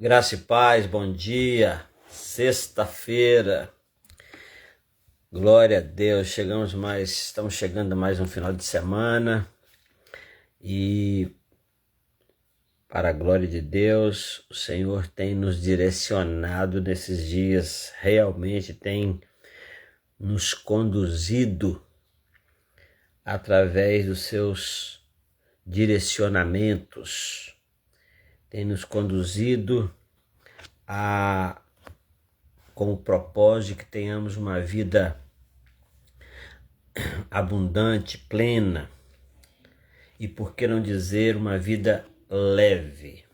Graça e paz, bom dia, sexta-feira, glória a Deus, estamos chegando a mais um final de semana e para a glória de Deus, o Senhor tem nos direcionado nesses dias, realmente tem nos conduzido através dos seus direcionamentos, tem nos conduzido com o propósito de que tenhamos uma vida abundante, plena e, por que não dizer, uma vida leve.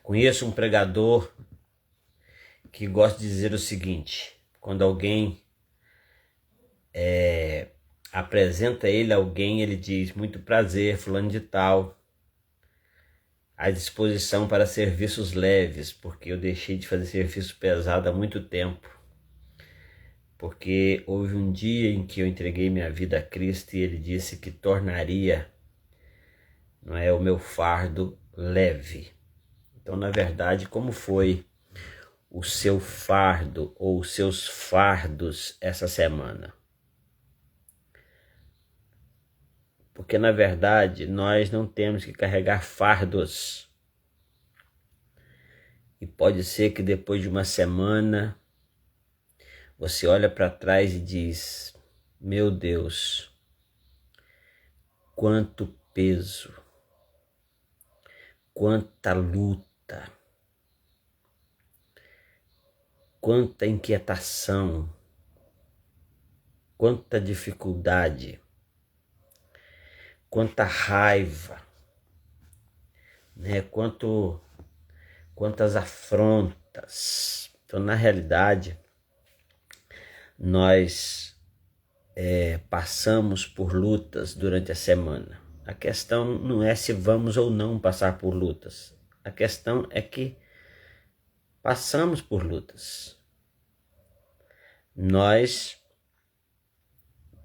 Conheço um pregador que gosta de dizer o seguinte: quando alguém apresenta ele a alguém, ele diz: muito prazer, fulano de tal, à disposição para serviços leves, porque eu deixei de fazer serviço pesado há muito tempo. Porque houve um dia em que eu entreguei minha vida a Cristo e Ele disse que tornaria, o meu fardo leve. Então, na verdade, como foi o seu fardo ou os seus fardos essa semana? Porque, na verdade, nós não temos que carregar fardos. E pode ser que depois de uma semana você olha para trás e diz: meu Deus, quanto peso, quanta luta, quanta inquietação, quanta dificuldade, quanta raiva, quantas afrontas. Então, na realidade, nós passamos por lutas durante a semana. A questão não é se vamos ou não passar por lutas. A questão é que passamos por lutas. Nós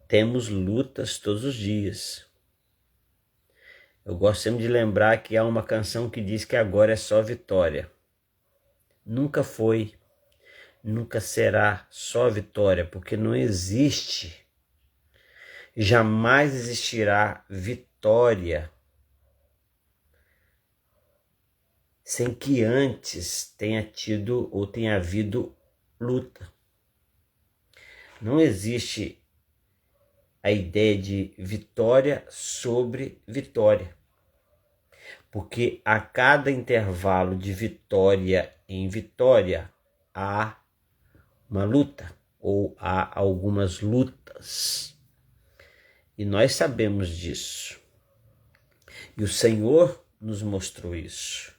temos lutas todos os dias. Eu gosto sempre de lembrar que há uma canção que diz que agora é só vitória. Nunca foi, nunca será só vitória, porque não existe, jamais existirá vitória sem que antes tenha tido ou tenha havido luta. Não existe a ideia de vitória sobre vitória, porque a cada intervalo de vitória em vitória há uma luta ou há algumas lutas. E nós sabemos disso. E o Senhor nos mostrou isso.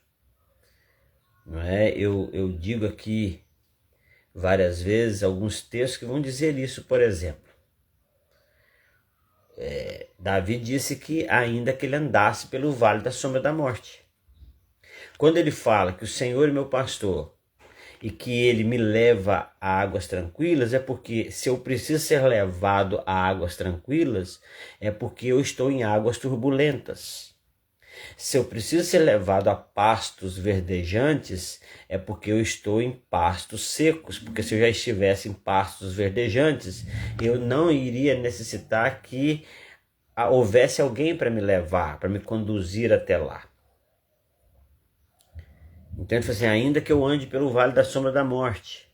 Não é? Eu digo aqui várias vezes alguns textos que vão dizer isso. Por exemplo, Davi disse que ainda que ele andasse pelo vale da sombra da morte. Quando ele fala que o Senhor é meu pastor e que ele me leva a águas tranquilas, é porque se eu preciso ser levado a águas tranquilas, é porque eu estou em águas turbulentas. Se eu preciso ser levado a pastos verdejantes, é porque eu estou em pastos secos, porque se eu já estivesse em pastos verdejantes, eu não iria necessitar que houvesse alguém para me levar, para me conduzir até lá. Então ele fala assim: ainda que eu ande pelo vale da sombra da morte,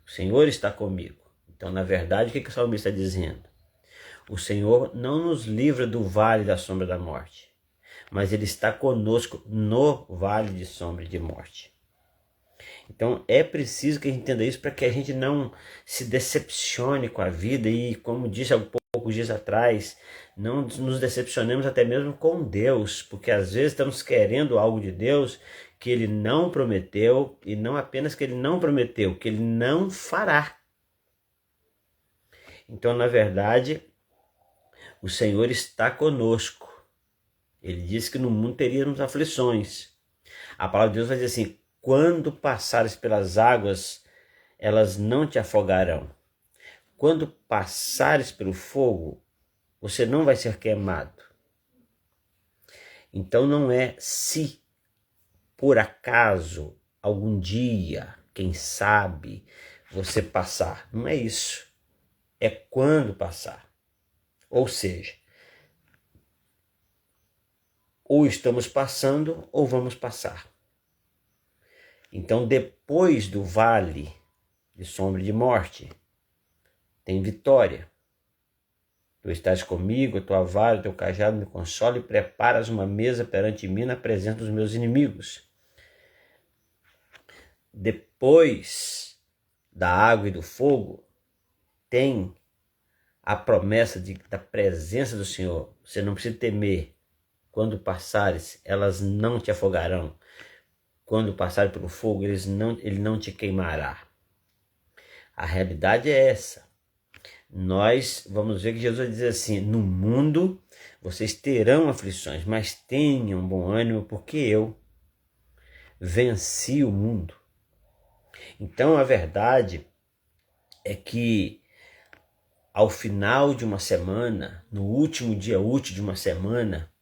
o Senhor está comigo. Então, na verdade, o que o salmista está dizendo? O Senhor não nos livra do vale da sombra da morte, mas Ele está conosco no vale de sombra e de morte. Então é preciso que a gente entenda isso para que a gente não se decepcione com a vida e, como disse há poucos dias atrás, não nos decepcionemos até mesmo com Deus, porque às vezes estamos querendo algo de Deus que Ele não prometeu, e não apenas que Ele não prometeu, que Ele não fará. Então, na verdade, o Senhor está conosco. Ele disse que no mundo teríamos aflições. A palavra de Deus vai dizer assim: quando passares pelas águas, elas não te afogarão. Quando passares pelo fogo, você não vai ser queimado. Então não é se por acaso, algum dia, quem sabe, você passar. Não é isso. É quando passar. Ou seja, ou estamos passando ou vamos passar. Então, depois do vale de sombra de morte, tem vitória. Tu estás comigo, a tua vara, o teu cajado me consola e preparas uma mesa perante mim na presença dos meus inimigos. Depois da água e do fogo, tem a promessa da presença do Senhor. Você não precisa temer. Quando passares, elas não te afogarão. Quando passares pelo fogo, ele não te queimará. A realidade é essa. Nós vamos ver que Jesus diz assim: no mundo vocês terão aflições, mas tenham bom ânimo, porque eu venci o mundo. Então a verdade é que ao final de uma semana, no último dia útil de uma semana,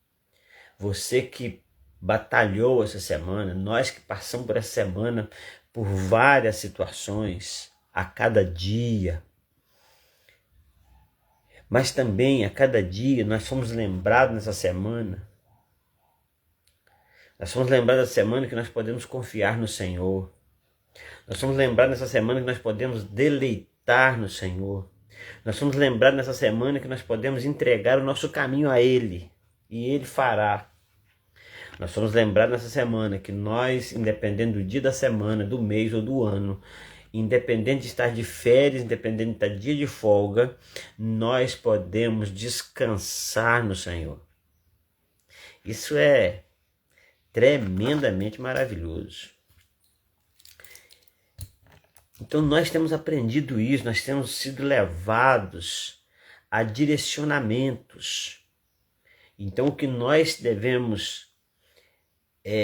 você que batalhou essa semana, nós que passamos por essa semana por várias situações, a cada dia, mas também a cada dia nós fomos lembrados nessa semana. Nós fomos lembrados nessa semana que nós podemos confiar no Senhor. Nós fomos lembrados nessa semana que nós podemos deleitar no Senhor. Nós fomos lembrados nessa semana que nós podemos entregar o nosso caminho a Ele e Ele fará. Nós fomos lembrados nessa semana que nós, independente do dia da semana, do mês ou do ano, independente de estar de férias, independente de estar de dia de folga, nós podemos descansar no Senhor. Isso é tremendamente maravilhoso. Então nós temos aprendido isso, nós temos sido levados a direcionamentos. Então o que nós devemos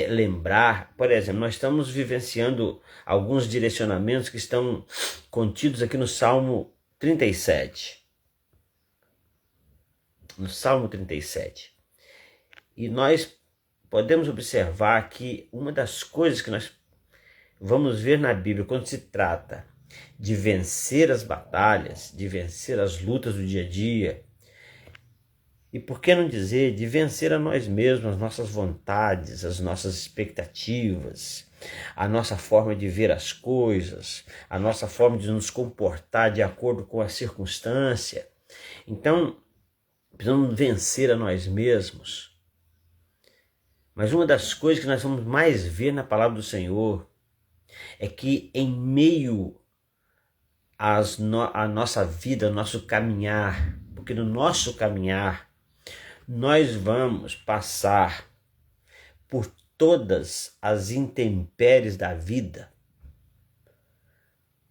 lembrar, por exemplo, nós estamos vivenciando alguns direcionamentos que estão contidos aqui no Salmo 37. No Salmo 37. E nós podemos observar que uma das coisas que nós vamos ver na Bíblia quando se trata de vencer as batalhas, de vencer as lutas do dia a dia, e por que não dizer de vencer a nós mesmos, as nossas vontades, as nossas expectativas, a nossa forma de ver as coisas, a nossa forma de nos comportar de acordo com a circunstância. Então, precisamos vencer a nós mesmos. Mas uma das coisas que nós vamos mais ver na palavra do Senhor é que em meio à nossa vida, ao nosso caminhar, porque no nosso caminhar nós vamos passar por todas as intempéries da vida,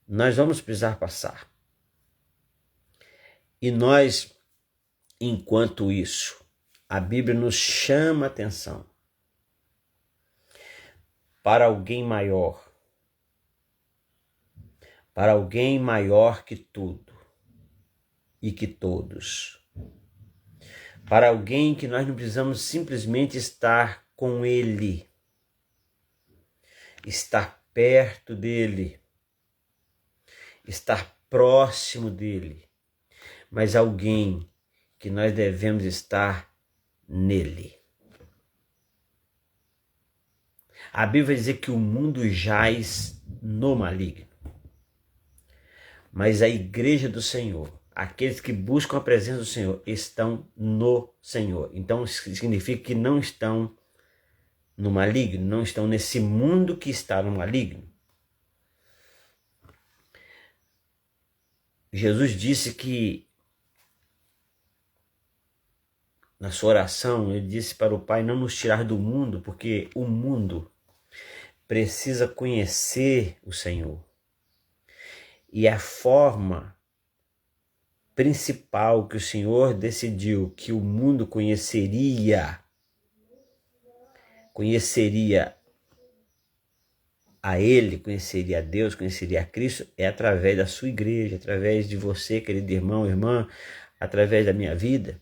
nós vamos precisar passar. E nós, enquanto isso, a Bíblia nos chama a atenção para alguém maior, para alguém maior que tudo e que todos, para alguém que nós não precisamos simplesmente estar com Ele, estar perto dEle, estar próximo dEle, mas alguém que nós devemos estar nele. A Bíblia vai dizer que o mundo jaz no maligno. Mas a igreja do Senhor, aqueles que buscam a presença do Senhor, estão no Senhor. Então significa que não estão no maligno, não estão nesse mundo que está no maligno. Jesus disse que na sua oração, ele disse para o Pai não nos tirar do mundo, porque o mundo precisa conhecer o Senhor. E a forma principal que o Senhor decidiu que o mundo conheceria a Ele, conheceria a Deus, conheceria a Cristo, é através da sua igreja, através de você, querido irmão, irmã, através da minha vida.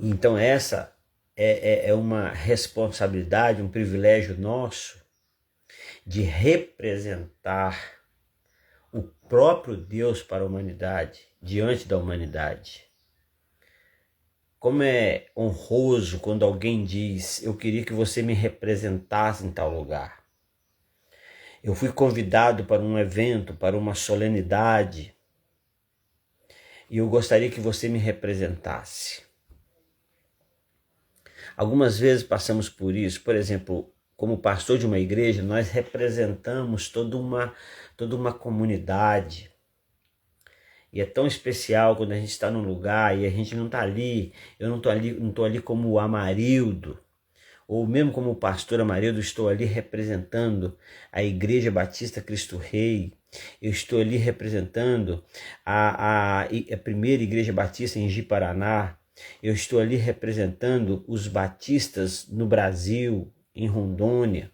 Então essa é uma responsabilidade, um privilégio nosso de representar o próprio Deus para a humanidade, diante da humanidade. Como é honroso quando alguém diz: eu queria que você me representasse em tal lugar. Eu fui convidado para um evento, para uma solenidade, e eu gostaria que você me representasse. Algumas vezes passamos por isso. Por exemplo, como pastor de uma igreja, nós representamos toda uma comunidade. E é tão especial quando a gente está num lugar e a gente não está ali, eu não estou ali como o Amarildo, ou mesmo como o pastor Amarildo, estou ali representando a Igreja Batista Cristo Rei, eu estou ali representando a primeira Igreja Batista em Ji-Paraná, eu estou ali representando os batistas no Brasil, em Rondônia.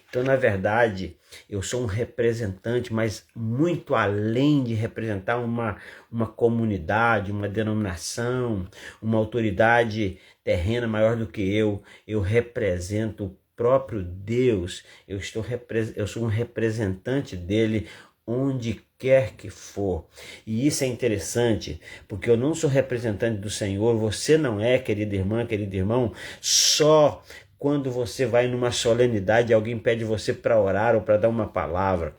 Então, na verdade, eu sou um representante, mas muito além de representar uma comunidade, uma denominação, uma autoridade terrena maior do que eu represento o próprio Deus, eu sou um representante dele onde quer que for. E isso é interessante, porque eu não sou representante do Senhor, você não é, querida irmã, querido irmão, só quando você vai numa solenidade e alguém pede você para orar ou para dar uma palavra.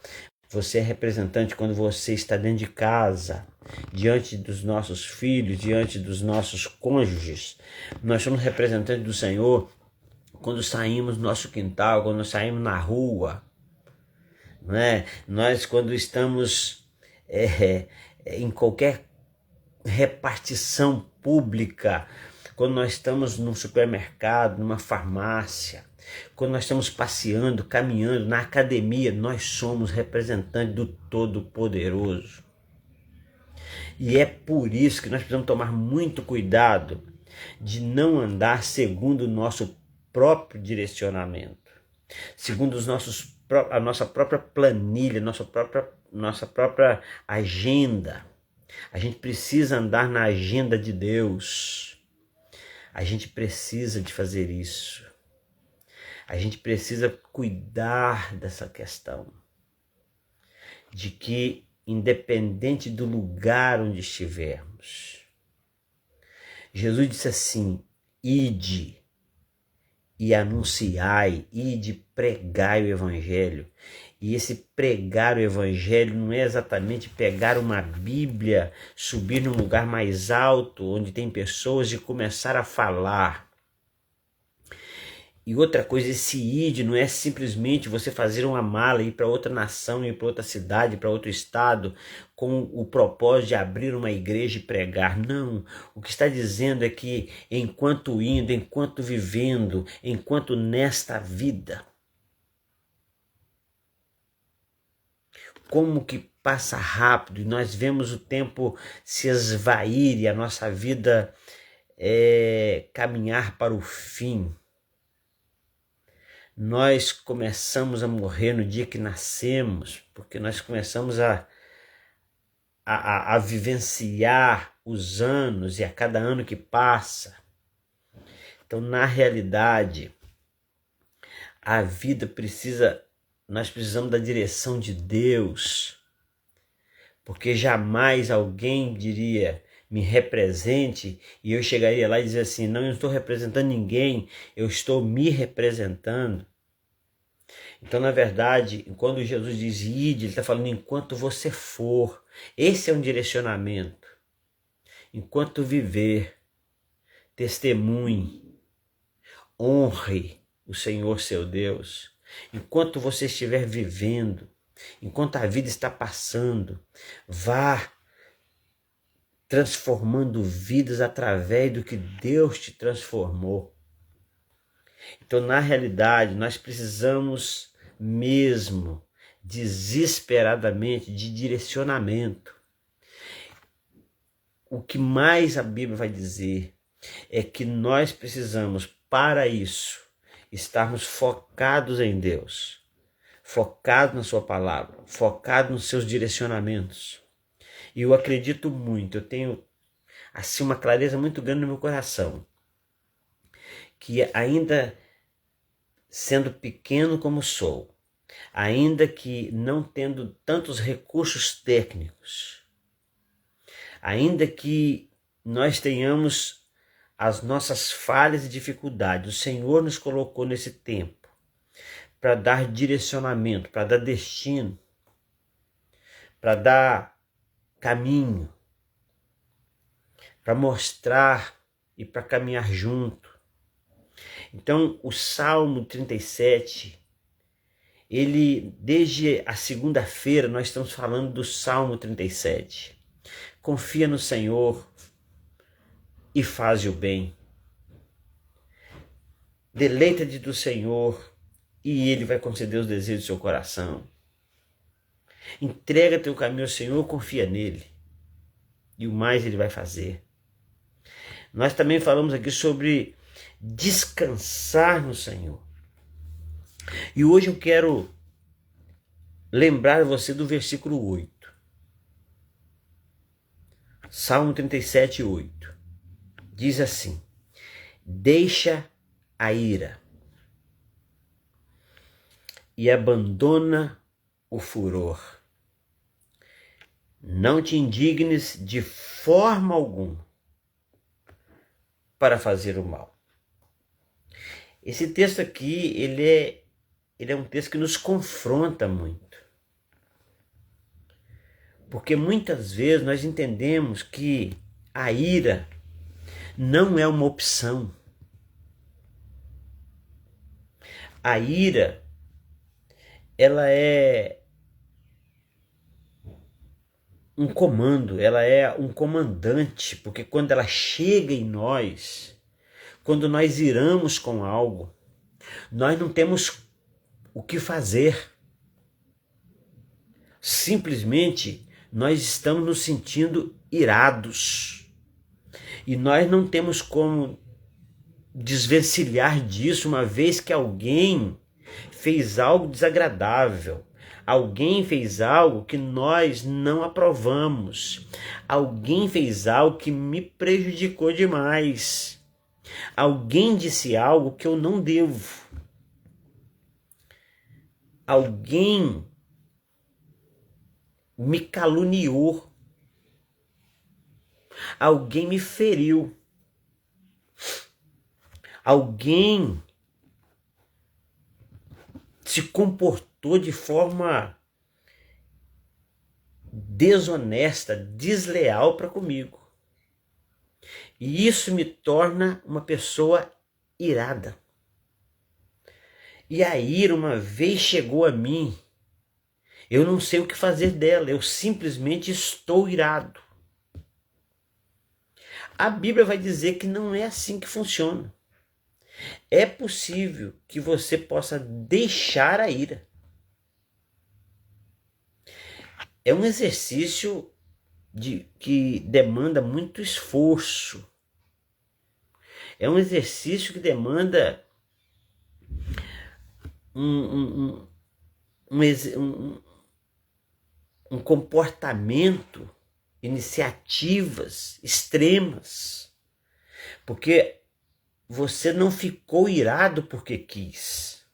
Você é representante quando você está dentro de casa, diante dos nossos filhos, diante dos nossos cônjuges. Nós somos representantes do Senhor quando saímos do nosso quintal, quando saímos na rua. Não é? Nós, quando estamos em qualquer repartição pública, quando nós estamos num supermercado, numa farmácia, quando nós estamos passeando, caminhando, na academia, nós somos representantes do Todo-Poderoso. E é por isso que nós precisamos tomar muito cuidado de não andar segundo o nosso próprio direcionamento, segundo a nossa própria planilha, nossa própria agenda. A gente precisa andar na agenda de Deus. A gente precisa de fazer isso. A gente precisa cuidar dessa questão. De que, independente do lugar onde estivermos, Jesus disse assim: ide e anunciai, ide pregai o evangelho. E esse pregar o evangelho não é exatamente pegar uma Bíblia, subir num lugar mais alto, onde tem pessoas, e começar a falar. E outra coisa, esse ide não é simplesmente você fazer uma mala, ir para outra nação, ir para outra cidade, para outro estado, com o propósito de abrir uma igreja e pregar. Não, o que está dizendo é que enquanto indo, enquanto vivendo, enquanto nesta vida, como que passa rápido e nós vemos o tempo se esvair e a nossa vida caminhar para o fim. Nós começamos a morrer no dia que nascemos, porque nós começamos a vivenciar os anos e a cada ano que passa. Então, na realidade, a vida nós precisamos da direção de Deus, porque jamais alguém diria: me represente, e eu chegaria lá e dizer assim: não, eu não estou representando ninguém, eu estou me representando. Então, na verdade, quando Jesus diz ide, ele está falando enquanto você for. Esse é um direcionamento. Enquanto viver, testemunhe, honre o Senhor seu Deus. Enquanto você estiver vivendo, enquanto a vida está passando, vá transformando vidas através do que Deus te transformou. Então, na realidade, nós precisamos mesmo, desesperadamente, de direcionamento. O que mais a Bíblia vai dizer é que nós precisamos, para isso, estarmos focados em Deus, focados na sua palavra, focados nos seus direcionamentos. E eu acredito muito, eu tenho assim uma clareza muito grande no meu coração, que ainda sendo pequeno como sou, ainda que não tendo tantos recursos técnicos, ainda que nós tenhamos as nossas falhas e dificuldades, o Senhor nos colocou nesse tempo para dar direcionamento, para dar destino, para dar caminho, para mostrar e para caminhar junto. Então, o Salmo 37, ele, desde a segunda-feira, nós estamos falando do Salmo 37. Confia no Senhor e faz o bem. Deleita-te do Senhor e Ele vai conceder os desejos do seu coração. Entrega teu caminho ao Senhor, confia nele. E o mais Ele vai fazer. Nós também falamos aqui sobre descansar no Senhor. E hoje eu quero lembrar você do versículo 8. Salmo 37, 8. Diz assim: deixa a ira e abandona o furor. Não te indignes de forma alguma para fazer o mal. Esse texto aqui, ele é um texto que nos confronta muito. Porque muitas vezes nós entendemos que a ira não é uma opção. A ira, ela é um comando, ela é um comandante, porque quando ela chega em nós, quando nós iramos com algo, nós não temos o que fazer. Simplesmente nós estamos nos sentindo irados. E nós não temos como desvencilhar disso, uma vez que alguém fez algo desagradável. Alguém fez algo que nós não aprovamos. Alguém fez algo que me prejudicou demais. Alguém disse algo que eu não devo. Alguém me caluniou. Alguém me feriu. Alguém se comportou de forma desonesta, desleal para comigo. E isso me torna uma pessoa irada. E a ira, uma vez chegou a mim, eu não sei o que fazer dela, eu simplesmente estou irado. A Bíblia vai dizer que não é assim que funciona. É possível que você possa deixar a ira. É um exercício que demanda muito esforço. É um exercício que demanda um comportamento, iniciativas extremas. Porque você não ficou irado porque quis.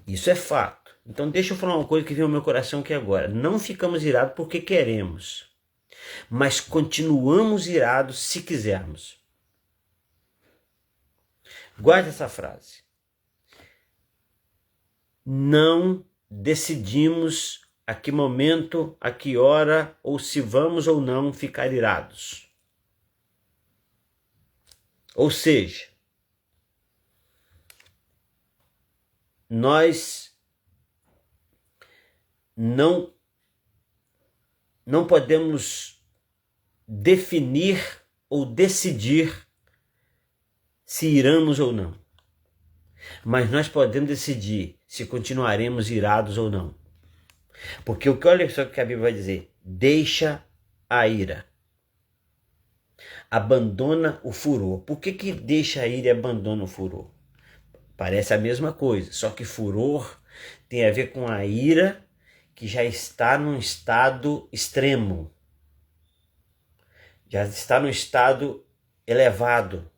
Isso é fato. Então deixa eu falar uma coisa que veio ao meu coração aqui agora. Não ficamos irados porque queremos, mas continuamos irados se quisermos. Guarde essa frase. Não decidimos a que momento, a que hora, ou se vamos ou não ficar irados. Ou seja, nós não podemos definir ou decidir se iramos ou não. Mas nós podemos decidir se continuaremos irados ou não. Porque olha só o que a Bíblia vai dizer: deixa a ira. Abandona o furor. Por que deixa a ira e abandona o furor? Parece a mesma coisa, só que furor tem a ver com a ira que já está num estado extremo. Já está num estado elevado.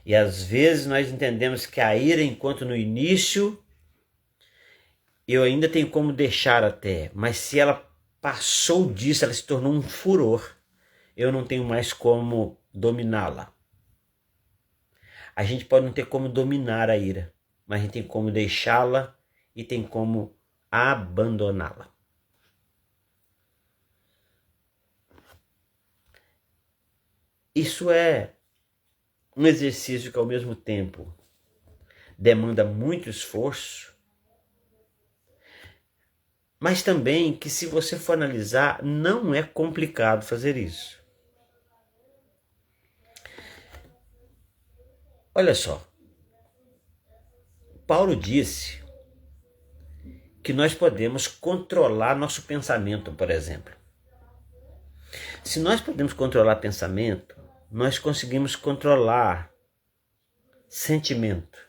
E às vezes nós entendemos que a ira, enquanto no início eu ainda tenho como deixar até, mas se ela passou disso, ela se tornou um furor, eu não tenho mais como dominá-la. A gente pode não ter como dominar a ira, mas a gente tem como deixá-la e tem como abandoná-la. Isso é um exercício que ao mesmo tempo demanda muito esforço, mas também que, se você for analisar, não é complicado fazer isso. Olha só, Paulo disse que nós podemos controlar nosso pensamento, por exemplo. Se nós podemos controlar pensamento, nós conseguimos controlar sentimento.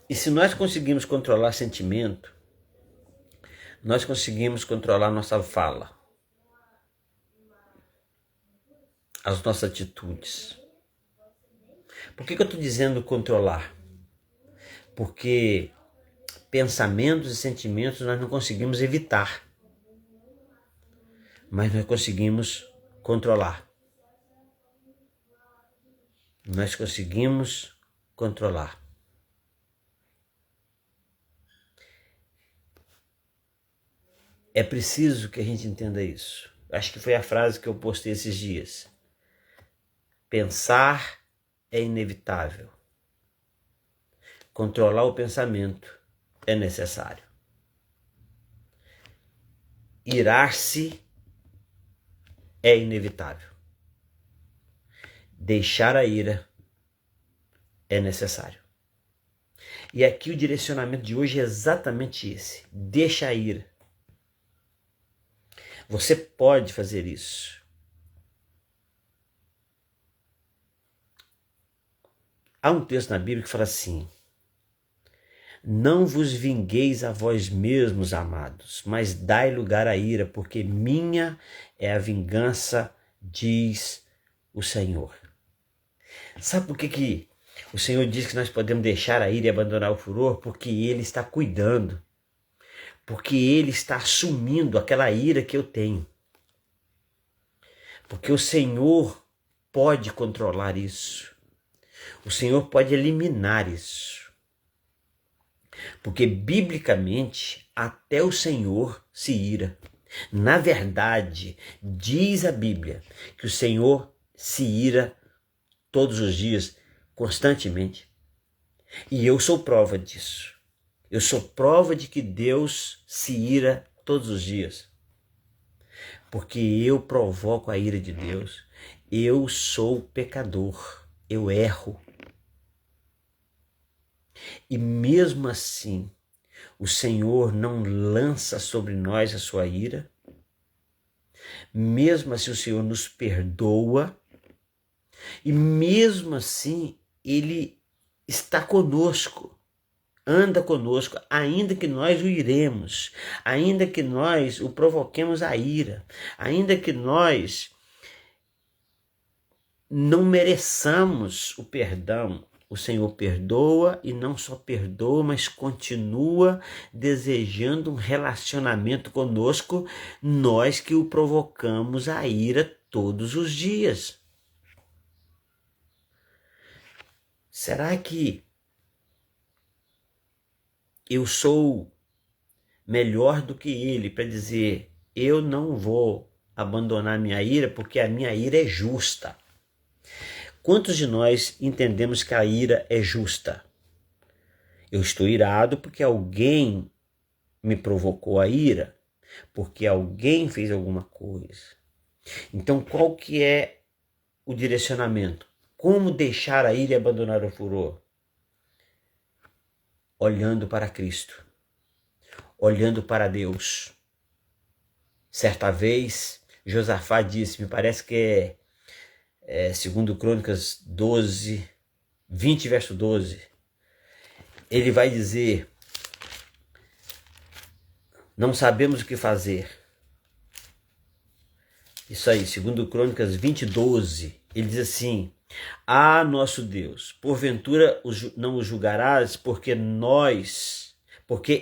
E se nós conseguimos controlar sentimento, nós conseguimos controlar nossa fala, as nossas atitudes. Por que eu estou dizendo controlar? Porque pensamentos e sentimentos nós não conseguimos evitar, mas nós conseguimos controlar. Nós conseguimos controlar. É preciso que a gente entenda isso. Acho que foi a frase que eu postei esses dias. Pensar é inevitável. Controlar o pensamento é necessário. Irar-se é inevitável. Deixar a ira é necessário. E aqui o direcionamento de hoje é exatamente esse. Deixa a ira. Você pode fazer isso. Há um texto na Bíblia que fala assim: não vos vingueis a vós mesmos, amados, mas dai lugar à ira, porque minha é a vingança, diz o Senhor. Sabe por que o Senhor diz que nós podemos deixar a ira e abandonar o furor? Porque Ele está cuidando. Porque Ele está assumindo aquela ira que eu tenho. Porque o Senhor pode controlar isso. O Senhor pode eliminar isso. Porque, biblicamente, até o Senhor se ira. Na verdade, diz a Bíblia que o Senhor se ira todos os dias, constantemente. E eu sou prova disso. Eu sou prova de que Deus se ira todos os dias. Porque eu provoco a ira de Deus. Eu sou pecador. Eu erro. E mesmo assim, o Senhor não lança sobre nós a sua ira. Mesmo assim, o Senhor nos perdoa. E mesmo assim, Ele está conosco. Anda conosco, ainda que nós o iremos, ainda que nós o provoquemos a ira, ainda que nós não mereçamos o perdão, o Senhor perdoa, e não só perdoa, mas continua desejando um relacionamento conosco, nós que o provocamos a ira todos os dias. Será que eu sou melhor do que ele para dizer: eu não vou abandonar minha ira porque a minha ira é justa? Quantos de nós entendemos que a ira é justa? Eu estou irado porque alguém me provocou a ira, porque alguém fez alguma coisa. Então, qual que é o direcionamento? Como deixar a ira e abandonar o furor? Olhando para Cristo, olhando para Deus. Certa vez, Josafá disse, me parece que segundo Crônicas 12, 20, verso 12, ele vai dizer: não sabemos o que fazer. Isso aí, segundo Crônicas 20, 12, Ele diz assim: ah, nosso Deus, porventura não os julgarás, porque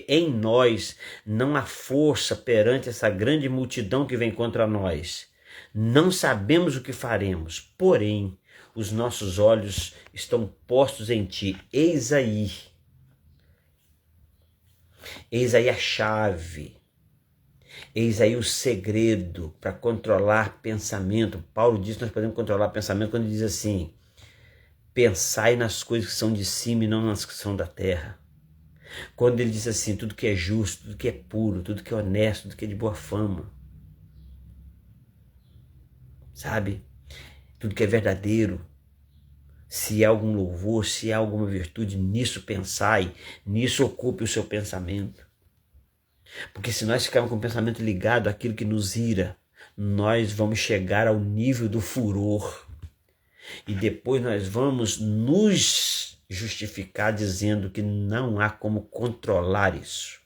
em nós não há força perante essa grande multidão que vem contra nós. Não sabemos o que faremos, porém os nossos olhos estão postos em ti. Eis aí a chave, eis aí o segredo para controlar pensamento. Paulo diz que nós podemos controlar pensamento quando ele diz assim: pensai nas coisas que são de cima e não nas que são da terra. Quando ele diz assim: tudo que é justo, tudo que é puro, tudo que é honesto, tudo que é de boa fama, sabe? Tudo que é verdadeiro, se há algum louvor, se há alguma virtude, nisso pensai, nisso ocupe o seu pensamento. Porque se nós ficarmos com o pensamento ligado àquilo que nos ira, nós vamos chegar ao nível do furor. E depois nós vamos nos justificar dizendo que não há como controlar isso.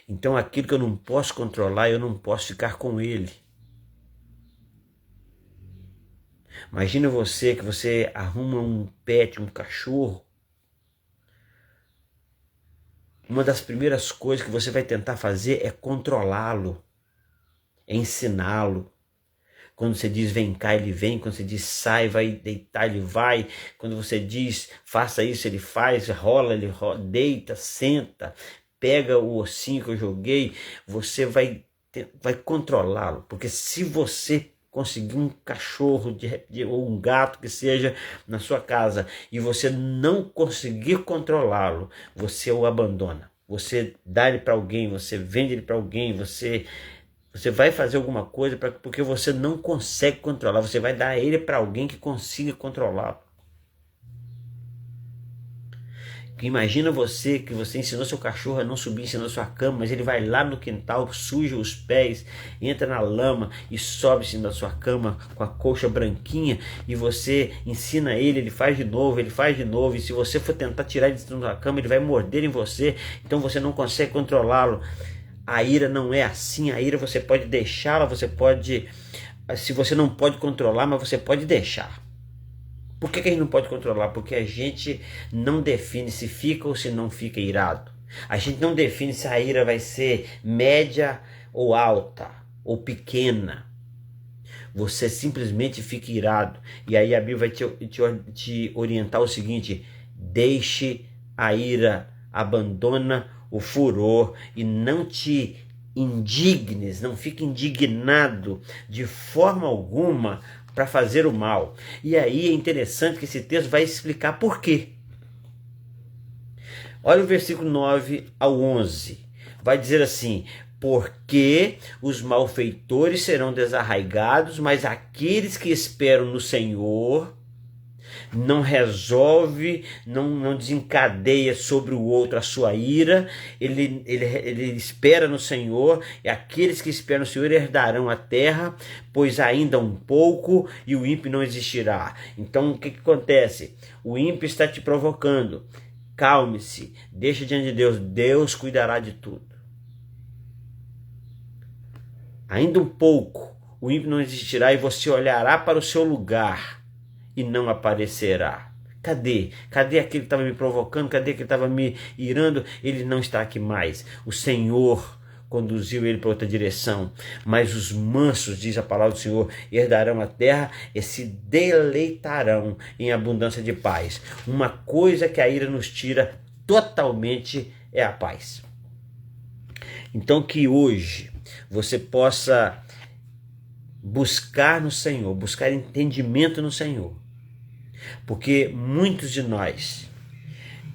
Então aquilo que eu não posso controlar, eu não posso ficar com ele. Imagina você que você arruma um pet, um cachorro. Uma das primeiras coisas que você vai tentar fazer é controlá-lo, é ensiná-lo. Quando você diz vem cá, ele vem. Quando você diz sai, vai deitar, ele vai. Quando você diz faça isso, ele faz. Rola, ele rola, deita, senta, pega o ossinho que eu joguei. Você vai controlá-lo. Porque se você conseguir um cachorro ou um gato que seja na sua casa e você não conseguir controlá-lo, você o abandona. Você dá ele para alguém, você vende ele para alguém, você vai fazer alguma coisa porque você não consegue controlar. Você vai dar ele para alguém que consiga controlá-lo. Imagina você que você ensinou seu cachorro a não subir em cima da sua cama, mas ele vai lá no quintal, suja os pés, entra na lama e sobe em cima da sua cama com a coxa branquinha, e você ensina ele, ele faz de novo, e se você for tentar tirar ele de cima da cama, ele vai morder em você, então você não consegue controlá-lo. A ira não é assim. A ira você pode deixá-la, se você não pode controlar, mas você pode deixar. Por que a gente não pode controlar? Porque a gente não define se fica ou se não fica irado. A gente não define se a ira vai ser média ou alta ou pequena. Você simplesmente fica irado. E aí a Bíblia vai te orientar o seguinte: deixe a ira, abandona o furor e não te indignes, não fique indignado de forma alguma para fazer o mal. E aí é interessante que esse texto vai explicar por quê. Olha o versículo 9 ao 11. Vai dizer assim: porque os malfeitores serão desarraigados, mas aqueles que esperam no Senhor não resolve, não desencadeia sobre o outro a sua ira, ele espera no Senhor, e aqueles que esperam no Senhor herdarão a terra, pois ainda um pouco e o ímpio não existirá. Então o que acontece? O ímpio está te provocando. Calme-se, deixa diante de Deus, Deus cuidará de tudo. Ainda um pouco o ímpio não existirá e você olhará para o seu lugar e não aparecerá. Cadê? Cadê aquele que estava me provocando? Cadê aquele que estava me irando? Ele não está aqui mais. O Senhor conduziu ele para outra direção. Mas os mansos, diz a palavra do Senhor, herdarão a terra e se deleitarão em abundância de paz. Uma coisa que a ira nos tira totalmente é a paz. Então que hoje você possa buscar no Senhor, buscar entendimento no Senhor. Porque muitos de nós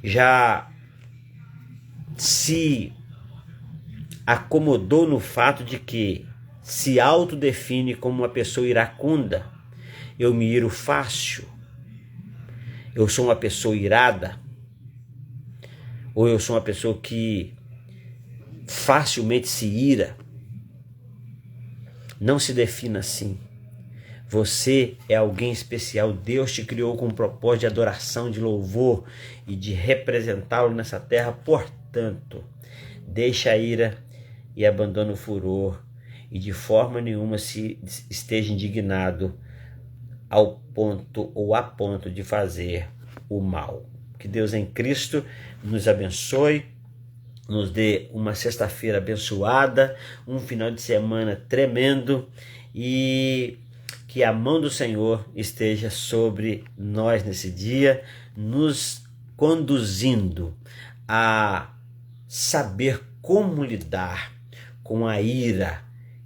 já se acomodou no fato de que se autodefine como uma pessoa iracunda. Eu me iro fácil, eu sou uma pessoa irada, ou eu sou uma pessoa que facilmente se ira. Não se defina assim. Você é alguém especial. Deus te criou com um propósito de adoração, de louvor e de representá-lo nessa terra. Portanto, deixa a ira e abandona o furor e de forma nenhuma se esteja indignado ao ponto ou a ponto de fazer o mal. Que Deus em Cristo nos abençoe, nos dê uma sexta-feira abençoada, um final de semana tremendo e que a mão do Senhor esteja sobre nós nesse dia, nos conduzindo a saber como lidar com a ira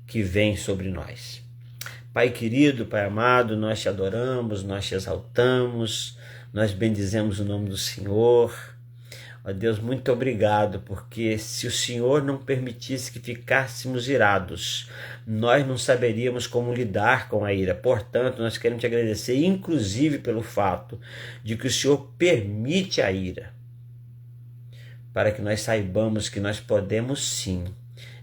que vem sobre nós. Pai querido, Pai amado, nós te adoramos, nós te exaltamos, nós bendizemos o nome do Senhor. Ó Deus, muito obrigado, porque se o Senhor não permitisse que ficássemos irados, nós não saberíamos como lidar com a ira. Portanto, nós queremos te agradecer, inclusive pelo fato de que o Senhor permite a ira, para que nós saibamos que nós podemos sim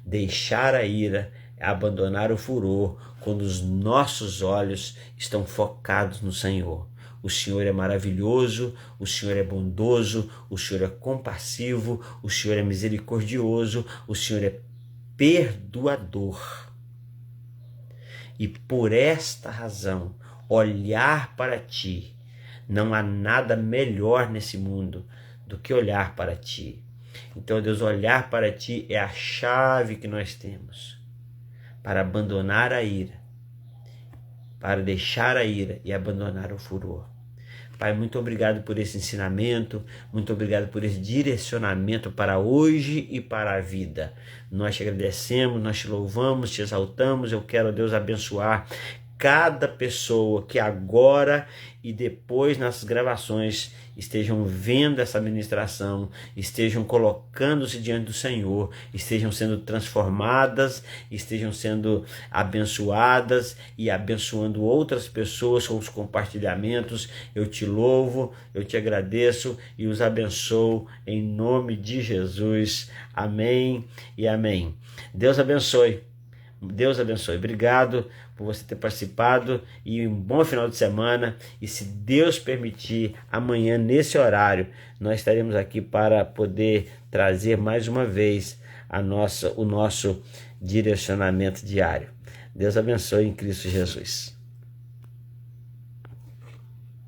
deixar a ira, abandonar o furor, quando os nossos olhos estão focados no Senhor. O Senhor é maravilhoso, o Senhor é bondoso, o Senhor é compassivo, o Senhor é misericordioso, o Senhor é perdoador. E por esta razão, olhar para ti, não há nada melhor nesse mundo do que olhar para ti. Então, Deus, olhar para ti é a chave que nós temos para abandonar a ira, para deixar a ira e abandonar o furor. Pai, muito obrigado por esse ensinamento, muito obrigado por esse direcionamento para hoje e para a vida. Nós te agradecemos, nós te louvamos, te exaltamos. Eu quero, Deus, abençoar cada pessoa que agora e depois nas gravações estejam vendo essa ministração, estejam colocando-se diante do Senhor, estejam sendo transformadas, estejam sendo abençoadas e abençoando outras pessoas com os compartilhamentos. Eu te louvo, eu te agradeço e os abençoo em nome de Jesus. Amém e amém. Deus abençoe. Deus abençoe. Obrigado por você ter participado e um bom final de semana. E se Deus permitir, amanhã nesse horário nós estaremos aqui para poder trazer mais uma vez o nosso direcionamento diário. Deus abençoe em Cristo Jesus.